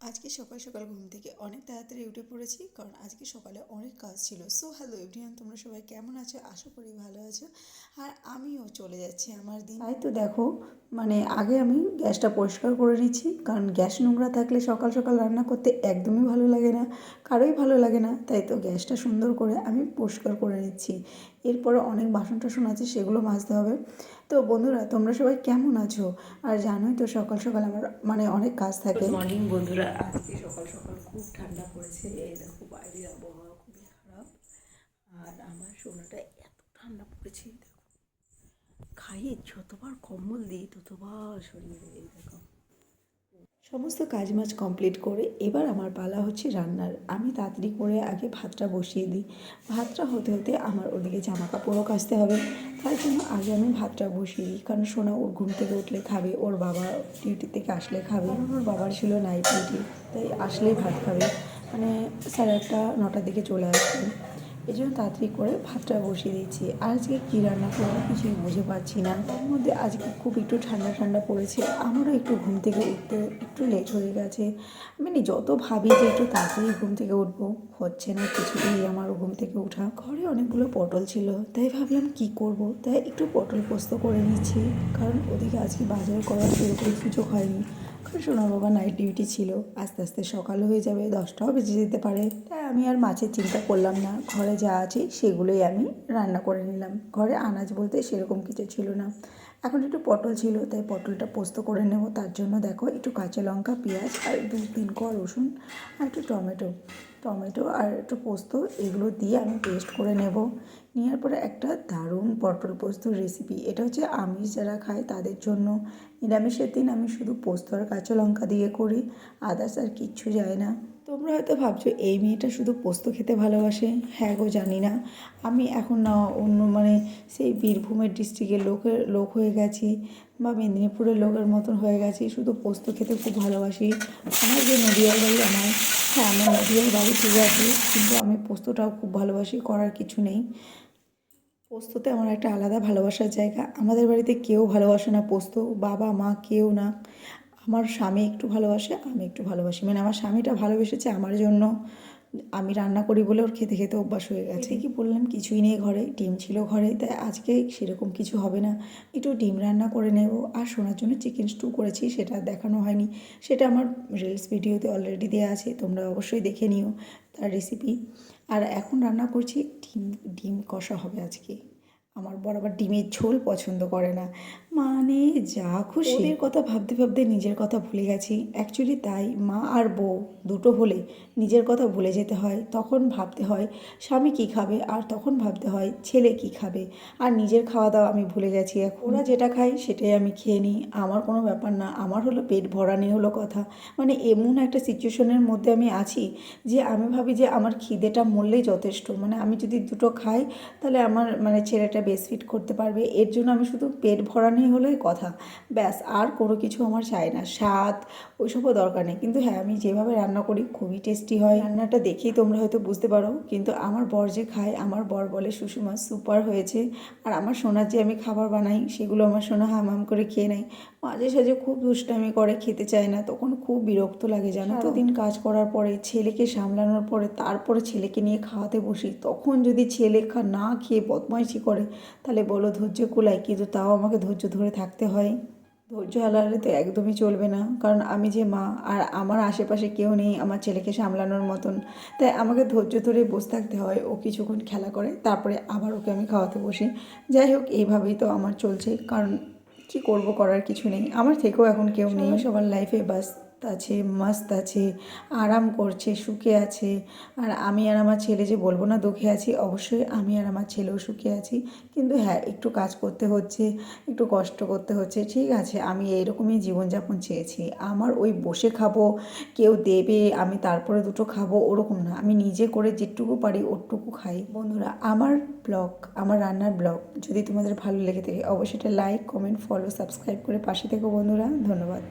আজকে সকাল সকাল ঘুম থেকে অনেক তাড়াতাড়ি উঠে পড়েছি, কারণ আজকে সকালে অনেক কাজ ছিল। সো হ্যালো এভরিওয়ান, তোমরা সবাই কেমন আছো? আশা করি ভালো আছো। আর আমিও চলে যাচ্ছি আমার দিন। তাই তো দেখো, আগে আমি গ্যাসটা পরিষ্কার করে নিচ্ছি, কারণ গ্যাস নোংরা থাকলে সকাল সকাল রান্না করতে একদমই ভালো লাগে না, কারোই ভালো লাগে না। তাই তো গ্যাসটা সুন্দর করে আমি পরিষ্কার করে নিচ্ছি। এরপরে অনেক বাসন টাসন আছে, সেগুলো মাজতে হবে। তো বন্ধুরা, তোমরা সবাই কেমন আছো? আর জানোই তো সকাল সকাল আমার অনেক কাজ থাকে। গুড মর্নিং বন্ধুরা, আজকে সকাল সকাল খুব ঠান্ডা পড়েছে। এই দেখো বাইরের আবহাওয়া খুবই খারাপ, আর আমার সোনাটা এত ঠান্ডা পড়েছে। দেখো, খাইয়ে যতবার কম্বল দিই ততবার সরিয়ে দেয়। এই দেখো, সমস্ত কাজবাজ কমপ্লিট করে এবার আমার পালা হচ্ছে রান্নার। আমি তাড়াতাড়ি করে আগে ভাতটা বসিয়ে দিই। ভাতটা হতে হতে আমার ওদিকে জামা কাপড়ও কাচতে হবে, তার জন্য আগে আমি ভাতটা বসিয়ে দিই। কারণ সোনা ওর ঘুম থেকে উঠলে খাবে, ওর বাবা ডিউটি থেকে আসলে খাবে। কারণ ওর বাবার ছিল নাইট ডিউটি, তাই আসলেই ভাত খাবে। 8:30 9টার দিকে চলে আসবে। এই জন্য তাড়াতাড়ি করে ভাতটা বসিয়ে দিচ্ছি। আজকে কী রান্না করবো কিছুই বুঝে পাচ্ছি না। তার মধ্যে আজকে খুব একটু ঠান্ডা ঠান্ডা পড়েছে, আমারও একটু ঘুম থেকে উঠতে একটু লেট হয়ে গেছে। যত ভাবি যে একটু তাড়াতাড়ি ঘুম থেকে উঠবো, হচ্ছে না কিছুতেই আমারও ঘুম থেকে ওঠা। ঘরে অনেকগুলো পটল ছিল, তাই ভাবলাম কি করব, তাই একটু পটল পোস্ত করে নিচ্ছি। কারণ ওদিকে আজকে বাজার করার সেরকম সুযোগ হয়নি, কারণ সোনার বাবা নাইট ডিউটি ছিল। আস্তে আস্তে সকাল হয়ে যাবে, 10টাও বেজে যেতে পারে। তাই আমি আর মাছের চিন্তা করলাম না, ঘরে যা আছে সেগুলোই আমি রান্না করে নিলাম। ঘরে আনাজ বলতে সেরকম কিছু ছিল না। এখন একটু পটল ছিল, তাই পটলটা পোস্ত করে নেব। তার জন্য দেখো, একটু কাঁচা লঙ্কা, পেঁয়াজ আর 2-3 কোয়া রসুন আর একটু টমেটো আর একটু পোস্ত, এগুলো দিয়ে আমি পেস্ট করে নেব। নেওয়ার পরে একটা দারুণ পটল পোস্তর রেসিপি। এটা হচ্ছে আমিষ যারা খায় তাদের জন্য। নিরামিষের দিন আমি শুধু পোস্ত আর কাঁচা লঙ্কা দিয়ে করি, আদার্স আর কিচ্ছু যায় না। তোমরা হয়তো ভাবছো এই মেয়েটা শুধু পোস্ত খেতে ভালোবাসে। হ্যাঁ গো, জানি না, আমি এখন না অন্য সেই বীরভূমের ডিস্ট্রিক্টের লোক হয়ে গেছি, বা মেদিনীপুরের লোকের মতন হয়ে গেছি, শুধু পোস্ত খেতে খুব ভালোবাসি। আমার যে নদিয়ার বাড়ি, আমার নদিয়ার বাড়ি ঠিক আছে, কিন্তু আমি পোস্তটাও খুব ভালোবাসি, করার কিছু নেই। পোস্ততে আমার একটা আলাদা ভালোবাসার জায়গা। আমাদের বাড়িতে কেউ ভালোবাসে না পোস্ত, বাবা মা কেউ না। আমার স্বামী একটু ভালোবাসে, আমি একটু ভালোবাসি। আমার স্বামীটা ভালোবেসেছে আমার জন্য। আমি রান্না করি বলে ওর খেতে খেতে অভ্যাস হয়ে গেছে। কি বললাম, কিছুই নেই ঘরে, ডিম ছিল ঘরে, তাই আজকে সেরকম কিছু হবে না। একটু ডিম রান্না করে নেব। আর সোনার জন্য চিকেন স্টু করেছি, সেটা দেখানো হয়নি। সেটা আমার রিলস ভিডিওতে অলরেডি দেওয়া আছে, তোমরা অবশ্যই দেখে নিও তার রেসিপি। আর এখন রান্না করছি ডিম। ডিম কষা হবে আজকে। আমার বর আবার ডিমের ঝোল পছন্দ করে না। যা খুশি, ওদের কথা ভাবতে ভাবতে নিজের কথা ভুলে গেছি। অ্যাকচুয়ালি তাই, মা আর বউ দুটো হলে নিজের কথা ভুলে যেতে হয়। তখন ভাবতে হয় স্বামী কী খাবে, আর তখন ভাবতে হয় ছেলে কী খাবে। আর নিজের খাওয়া দাওয়া আমি ভুলে গেছি। এখন ওরা যেটা খায় সেটাই আমি খেয়ে নিই, আমার কোনো ব্যাপার না। আমার হলো পেট ভরা নিয়ে হলো কথা। এমন একটা সিচুয়েশনের মধ্যে আমি আছি যে আমি ভাবি যে আমার খিদেটা মরলেই যথেষ্ট। আমি যদি দুটো খাই, তাহলে আমার ছেলেটা বেস্ট করতে পারবে। এর জন্য আমি শুধু পেট ভরা নিয়ে হলেই কথা, ব্যাস। আর কোনো কিছু আমার চাই না, স্বাদ ওইসবও দরকার নেই। কিন্তু হ্যাঁ, আমি যেভাবে রান্না করি খুবই টেস্টি হয়। রান্নাটা দেখেই তোমরা হয়তো বুঝতে পারো। কিন্তু আমার বর যে খায়, আমার বর বলে সুষমা সুপার হয়েছে। আর আমার সোনার যে আমি খাবার বানাই, সেগুলো আমার সোনা হাম করে খেয়ে নেয়। মাঝে সাঝে খুব দুষ্টামি করে, খেতে চায় না, তখন খুব বিরক্ত লাগে, জানো তো। সারাদিন কাজ করার পরে, ছেলেকে সামলানোর পরে, তারপরে ছেলেকে নিয়ে খাওয়াতে বসি, তখন যদি ছেলে না খেয়ে বদমাইশি করে, তাহলে বলো ধৈর্য কুলায়? কিন্তু তাও আমাকে ধৈর্য ধরে থাকতে হয়। ধৈর্য হারালে তো একদমই চলবে না, কারণ আমি যে মা, আর আমার আশেপাশে কেউ নেই আমার ছেলেকে সামলানোর মতন। তাই আমাকে ধৈর্য ধরে বসে থাকতে হয়। ও কিছুক্ষণ খেলা করে, তারপরে আবার ওকে আমি খাওয়াতে বসি। যাই হোক, এইভাবেই তো আমার চলছে, কারণ কি করব, করার কিছু নেই। আমার থেকেও এখন কেউ নেই, সবার লাইফে ব্যস্ত আছে, মস্ত আছে, আরাম করছে, সুখে আছে। আর আমি আর আমার ছেলে যে বলবো না দুঃখে আছি, অবশ্যই আমি আর আমার ছেলেও সুখে আছি। কিন্তু হ্যাঁ, একটু কাজ করতে হচ্ছে, একটু কষ্ট করতে হচ্ছে, ঠিক আছে। আমি এইরকমই জীবনযাপন চেয়েছি। আমার ওই বসে খাবো, কেউ দেবে, আমি তারপরে দুটো খাবো, ওরকম না। আমি নিজে করে যেটুকু পারি ওটুকু খাই। বন্ধুরা, আমার ব্লগ, আমার রান্নার ব্লগ যদি তোমাদের ভালো লেগে থাকে, অবশ্যই এটা লাইক, কমেন্ট, ফলো, সাবস্ক্রাইব করে পাশে থেকো বন্ধুরা। ধন্যবাদ।